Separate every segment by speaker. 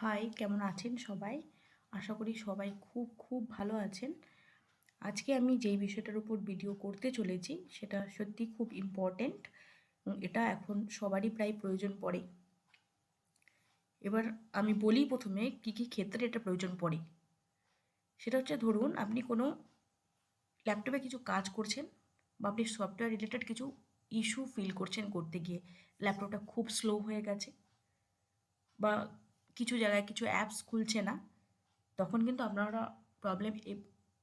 Speaker 1: High, কেমন আছেন সবাই? আশা করি সবাই খুব খুব ভালো আছেন। আজকে আমি যেই বিষয়টার উপর ভিডিও করতে চলেছি সেটা সত্যি খুব ইম্পর্ট্যান্ট এবং এটা এখন সবারই প্রায় প্রয়োজন পড়ে। এবার আমি বলি প্রথমে কী কী ক্ষেত্রে এটা প্রয়োজন পড়ে। সেটা হচ্ছে, ধরুন আপনি কোনো ল্যাপটপে কিছু কাজ করছেন বা আপনি সফটওয়্যার রিলেটেড কিছু ইস্যু ফিল করছেন করতে গিয়ে। ল্যাপটপটা খুব স্লো হয়ে গেছে বা কিছু জায়গায় কিছু অ্যাপস খুলছে না, তখন কিন্তু আপনারা প্রবলেম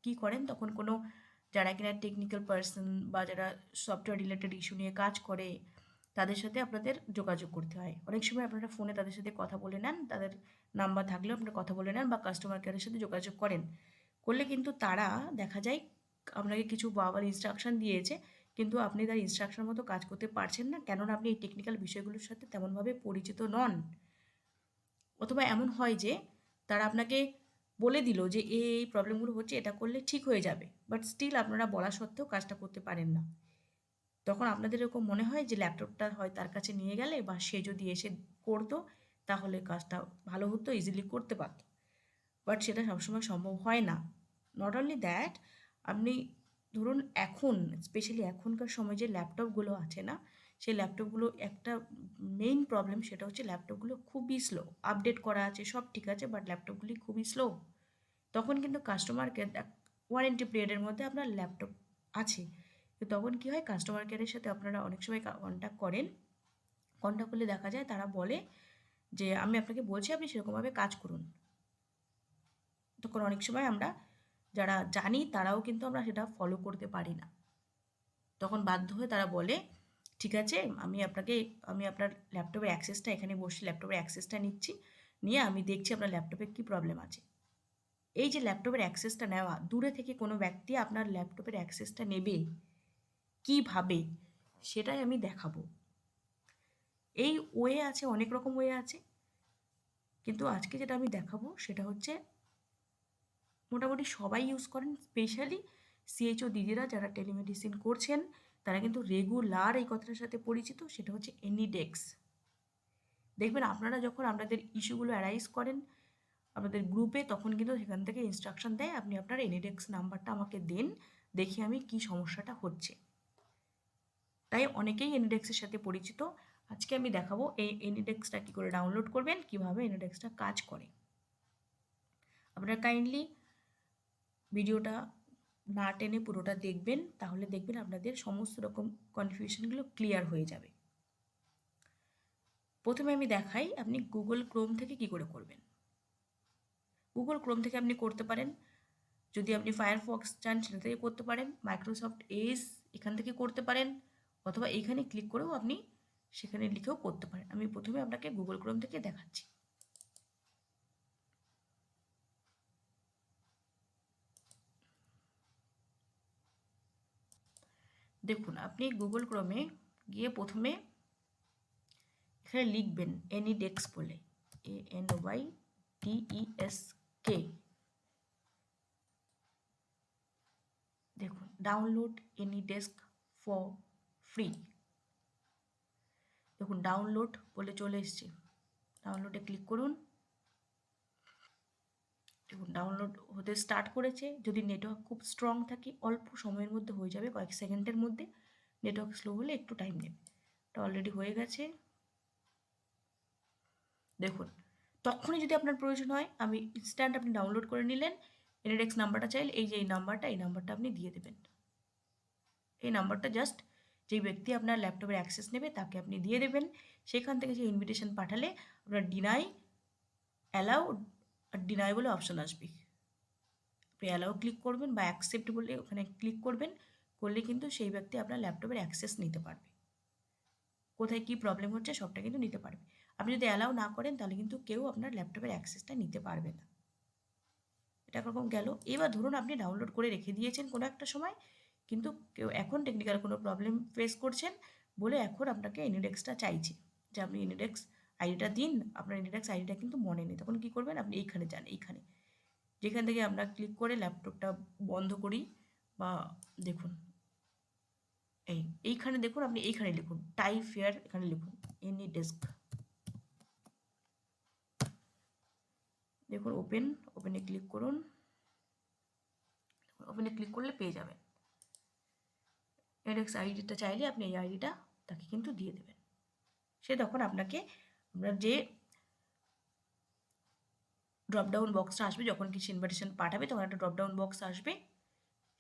Speaker 1: কী করেন, তখন কোনো যারা কিনা টেকনিক্যাল পার্সন বা যারা সফটওয়্যার রিলেটেড ইস্যু নিয়ে কাজ করে তাদের সাথে আপনাদের যোগাযোগ করতে হয়। অনেক সময় আপনারা ফোনে তাদের সাথে কথা বলে নেন, তাদের নাম্বার থাকলেও আপনারা কথা বলে নেন বা কাস্টমার কেয়ারের সাথে যোগাযোগ করেন। করলে কিন্তু তারা দেখা যায় আপনাকে কিছু বাবার ইনস্ট্রাকশন দিয়েছে, কিন্তু আপনি তার ইনস্ট্রাকশন মতো কাজ করতে পারছেন না, কেননা আপনি এই টেকনিক্যাল বিষয়গুলোর সাথে তেমনভাবে পরিচিত নন। অথবা এমন হয় যে তারা আপনাকে বলে দিল যে এই প্রবলেমগুলো হচ্ছে, এটা করলে ঠিক হয়ে যাবে, বাট স্টিল আপনারা বলা সত্ত্বেও কাজটা করতে পারেন না। তখন আপনাদের এরকম মনে হয় যে ল্যাপটপটা হয় তার কাছে নিয়ে গেলে বা সে যদি এসে করতো তাহলে কাজটা ভালো হতো, ইজিলি করতে পারতো। বাট সেটা সবসময় সম্ভব হয় না। নট অনলি দ্যাট, আপনি ধরুন এখন স্পেশালি এখনকার সময় যে ল্যাপটপগুলো আছে না, সেই ল্যাপটপগুলো একটা মেইন প্রবলেম, সেটা হচ্ছে ল্যাপটপগুলো খুবই স্লো। আপডেট করা আছে, সব ঠিক আছে, বাট ল্যাপটপগুলি খুবই স্লো। তখন কিন্তু কাস্টমার কেয়ার ওয়ারেন্টি পিরিয়ডের মধ্যে আপনার ল্যাপটপ আছে, তো তখন কী হয়, কাস্টমার কেয়ারের সাথে আপনারা অনেক সময় কন্ট্যাক্ট করেন। কন্ট্যাক্ট করলে দেখা যায় তারা বলে যে আমি আপনাকে বলছি আপনি সেরকমভাবে কাজ করুন। তখন অনেক সময় আমরা যারা জানি তারাও কিন্তু আমরা সেটা ফলো করতে পারি না। তখন বাধ্য হয়ে তারা বলে ঠিক আছে, আমি আপনার ল্যাপটপের অ্যাক্সেসটা এখানে বসে ল্যাপটপের অ্যাক্সেসটা নিচ্ছি, নিয়ে আমি দেখছি আপনার ল্যাপটপে কী প্রবলেম আছে। এই যে ল্যাপটপের অ্যাক্সেসটা নেওয়া, দূরে থেকে কোনো ব্যক্তি আপনার ল্যাপটপের অ্যাক্সেসটা নেবে কীভাবে, সেটাই আমি দেখাবো। এই ওয়ে আছে, অনেক রকম ওয়ে আছে, কিন্তু আজকে যেটা আমি দেখাবো সেটা হচ্ছে মোটামুটি সবাই ইউজ করেন। স্পেশালি সিএইচও দিদিরা যারা টেলিমেডিসিন করছেন তারা কিন্তু রেগুলার এই কথাটার সাথে পরিচিত, সেটা হচ্ছে এনিডেক্স। দেখবেন আপনারা যখন আপনাদের ইস্যুগুলো অ্যারাইজ করেন আপনাদের গ্রুপে, তখন কিন্তু সেখান থেকে ইনস্ট্রাকশন দেয় আপনি আপনার এনিডেক্স নাম্বারটা আমাকে দেন, দেখি আমি কি সমস্যাটা হচ্ছে। তাই অনেকেই এনিডেক্সের সাথে পরিচিত। আজকে আমি দেখাবো এই এনিডেক্সটা কী করে ডাউনলোড করবেন, কিভাবে এনিডেক্সটা কাজ করে। আপনারা কাইন্ডলি ভিডিওটা না টেনে পুরোটা দেখবেন, তাহলে দেখবেন আপনাদের সমস্ত রকম কনফিউশনগুলো ক্লিয়ার হয়ে যাবে। প্রথমে আমি দেখাই আপনি গুগল ক্রোম থেকে কি করে করবেন। গুগল ক্রোম থেকে আপনি করতে পারেন, যদি আপনি ফায়ারফক্স চান সেটা থেকে করতে পারেন, মাইক্রোসফট এজ এখান থেকে করতে পারেন, অথবা এইখানে ক্লিক করেও আপনি সেখানে লিখেও করতে পারেন। আমি প্রথমে আপনাকে গুগল ক্রোম থেকে দেখাচ্ছি। দেখুন, আপনি গুগল ক্রোমে গিয়ে প্রথমে এখানে লিখবেন AnyDesk বলে, ANYDESK। দেখুন, ডাউনলোড AnyDesk ফর ফ্রি। দেখুন ডাউনলোড বলে চলে এসছে, ডাউনলোডে ক্লিক করুন। দেখুন ডাউনলোড হতে স্টার্ট করেছে। যদি নেটওয়ার্ক খুব স্ট্রং থাকে অল্প সময়ের মধ্যে হয়ে যাবে, কয়েক সেকেন্ডের মধ্যে। নেটওয়ার্ক স্লো হলে একটু টাইম নেবে। এটা অলরেডি হয়ে গেছে। দেখুন, তখনই যদি আপনার প্রয়োজন হয় আমি ইনস্ট্যান্ট আপনি ডাউনলোড করে নিলেন। এনএডএক্স নাম্বারটা চাইলে এই যে এই নাম্বারটা আপনি দিয়ে দেবেন। এই নাম্বারটা জাস্ট যেই ব্যক্তি আপনার ল্যাপটপের অ্যাক্সেস নেবে তাকে আপনি দিয়ে দেবেন। সেখান থেকে যে ইনভিটেশন পাঠালে আপনার ডিনাই, অ্যালাউ আর ডিনাই বলে অপশন আসবে। আপনি অ্যালাউ ক্লিক করবেন বা অ্যাকসেপ্ট বলে ওখানে ক্লিক করবেন, করলে কিন্তু সেই ব্যক্তি আপনার ল্যাপটপের অ্যাক্সেস নিতে পারবে। কোথায় কী প্রবলেম হচ্ছে সবটা কিন্তু নিতে পারবে। আপনি যদি অ্যালাউ না করেন তাহলে কিন্তু কেউ আপনার ল্যাপটপের অ্যাক্সেসটা নিতে পারবে না। এটা একরকম গেল। এবার ধরুন আপনি ডাউনলোড করে রেখে দিয়েছেন কোনো একটা সময়, কিন্তু কেউ এখন টেকনিক্যাল কোনো প্রবলেম ফেস করছেন বলে এখন আপনাকে এনিডেক্সটা চাইছে, যে আপনি এনিডেক্স আইডিটা দিন। আপনার এনিডেক্স আইডিটা কিন্তু মনে নেই, তখন কী করবেন, আপনি এইখানে যান। এইখানে যেখান থেকে আমরা ক্লিক করে ল্যাপটপটা বন্ধ করি, বা দেখুন এইখানে দেখুন, আপনি এইখানে লিখুন টাইপ হেয়ার, এখানে লিখুন AnyDesk। দেখুন ওপেনে ক্লিক করুন। ওপেনে ক্লিক করলে পেয়ে যাবেন। AnyDesk আইডিটা চাইলে আপনি এই আইডিটা তাকে কিন্তু দিয়ে দেবেন। সে তখন আপনাকে আপনার যে ড্রপডাউন বক্সটা আসবে, যখন কিছু ইনভাইটেশন পাঠাবে তখন একটা ড্রপডাউন বক্স আসবে,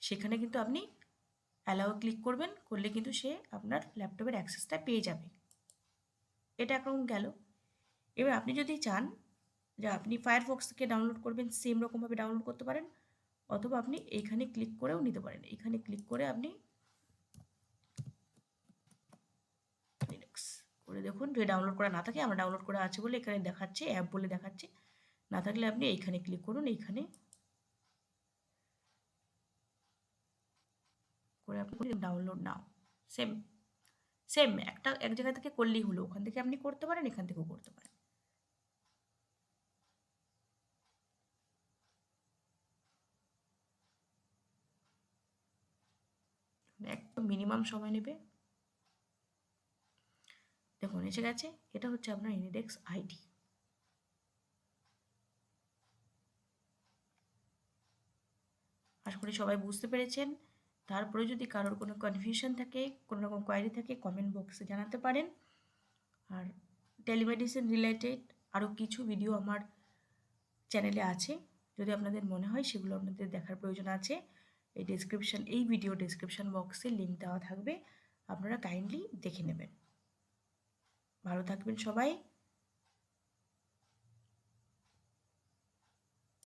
Speaker 1: সেখানে কিন্তু আপনি অ্যালাও ক্লিক করবেন, করলে কিন্তু সে আপনার ল্যাপটপের অ্যাক্সেসটা পেয়ে যাবে। এটা এখন গেল। এবার আপনি যদি চান যে আপনি ফায়ারফক্স থেকে ডাউনলোড করবেন, সেম রকমভাবে ডাউনলোড করতে পারেন, অথবা আপনি এইখানে ক্লিক করেও নিতে পারেন। এখানে ক্লিক করে আপনি করে দেখুন, যদি ডাউনলোড করা না থাকে, আমার ডাউনলোড করা আছে বলে এখানে দেখাচ্ছে, অ্যাপ বলে দেখাচ্ছে। না থাকলে আপনি এইখানে ক্লিক করুন, এইখানে করে আপনি ডাউনলোড নাও। সেম সেম এক জায়গা থেকে করলেই হলো, ওখান থেকে আপনি করতে পারেন, এখান থেকেও করতে পারেন। একদম মিনিমাম সময় নেবে। দেখুন এসে গেছে, এটা হচ্ছে আপনার AnyDesk আইডি। আশা করি সবাই বুঝতে পেরেছেন। তারপরে যদি কারোর কোনো কনফিউশন থাকে, কোনো রকম কোয়ারি থাকে, কমেন্ট বক্সে জানাতে পারেন। আর টেলিমেডিসিন রিলেটেড আরও কিছু ভিডিও আমার চ্যানেলে আছে, যদি আপনাদের মনে হয় সেগুলো আপনাদের দেখার প্রয়োজন আছে, এই ভিডিও ডেসক্রিপশন বক্সে লিঙ্ক দেওয়া থাকবে, আপনারা কাইন্ডলি দেখে নেবেন। ভালো থাকবেন সবাই।